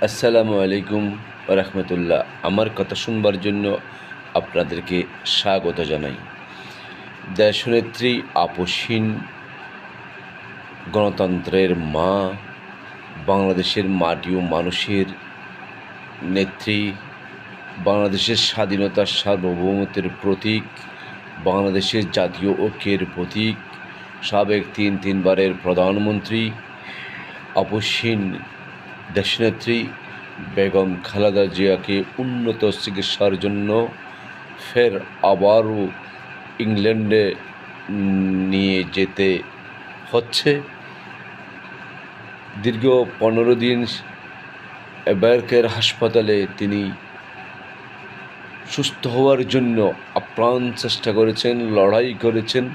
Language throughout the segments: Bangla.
আসসালামু আলাইকুম রহমতুল্লাহ। আমার কথা শুনবার জন্য আপনাদেরকে স্বাগত জানাই। দেশনেত্রী আপসহীন গণতন্ত্রের মা, বাংলাদেশের মাটি ও মানুষের নেত্রী, বাংলাদেশের স্বাধীনতার সার্বভৌমত্বের প্রতীক, বাংলাদেশের জাতীয় ঐক্যের প্রতীক, সাবেক তিনবারের প্রধানমন্ত্রী, আপসহীন দেশনেত্রী বেগম খালেদা জিয়াকে উন্নত চিকিৎসার জন্য ফের আবারও ইংল্যান্ডে নিয়ে যেতে হচ্ছে। দীর্ঘ 15 দিন এবারকের হাসপাতালে তিনি সুস্থ হওয়ার জন্য আপ্রাণ চেষ্টা করেছেন, লড়াই করেছেন।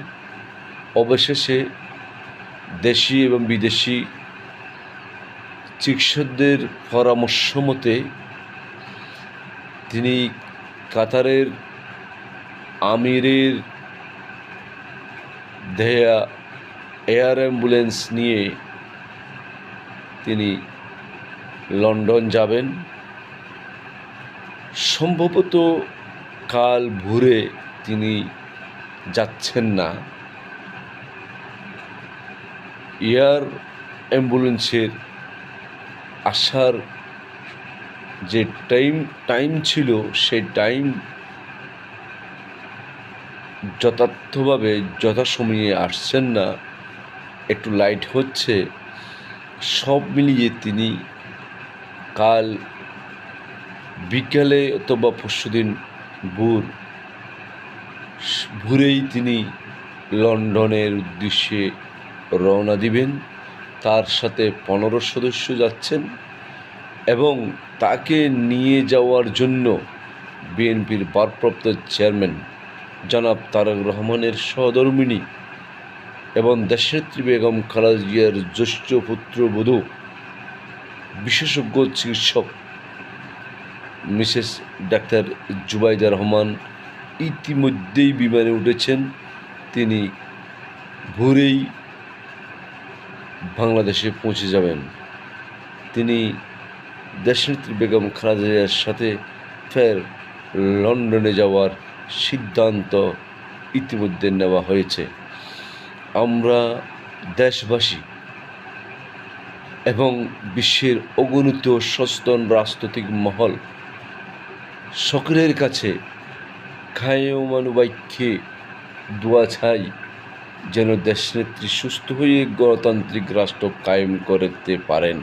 অবশেষে দেশি এবং বিদেশি চিকিৎসকদের পরামর্শ মতে তিনি কাতারের আমিরের দেয়া এয়ার অ্যাম্বুলেন্স নিয়ে তিনি লন্ডন যাবেন। সম্ভবত কাল ভোরে তিনি যাচ্ছেন না। এয়ার অ্যাম্বুলেন্সের আসার যে টাইম ছিল, সেই টাইম যথার্থভাবে যথাসময়ে আসছেন না, একটু লাইট হচ্ছে। সব মিলিয়ে তিনি কাল বিকেলে অথবা পরশুদিন ভোরেই তিনি লন্ডনের উদ্দেশ্যে রওনা দিবেন। তার সাথে 15 সদস্য যাচ্ছেন এবং তাকে নিয়ে যাওয়ার জন্য বিএনপির ভারপ্রাপ্ত চেয়ারম্যান জনাব তারেক রহমানের সহধর্মিণী এবং দেশনেত্রী বেগম খালেদা জিয়ার জ্যেষ্ঠ পুত্রবধূ বিশেষজ্ঞ চিকিৎসক মিসেস ডাক্তার জুবাইদা রহমান ইতিমধ্যেই বিমানে উঠেছেন। তিনি ভোরেই বাংলাদেশে পৌঁছে যাবেন। তিনি দেশনেত্রী বেগম খালেদা জিয়ার সাথে ফের লন্ডনে যাওয়ার সিদ্ধান্ত ইতিমধ্যে নেওয়া হয়েছে। আমরা দেশবাসী এবং বিশ্বের অগণিত সচেতন রাজনৈতিক মহল সকলের কাছে কায়মানুবাক্যে দোয়া চাই যেন দেশনেত্রী সুস্থ হয়ে গণতান্ত্রিক রাষ্ট্র কায়েম করতে পারেন।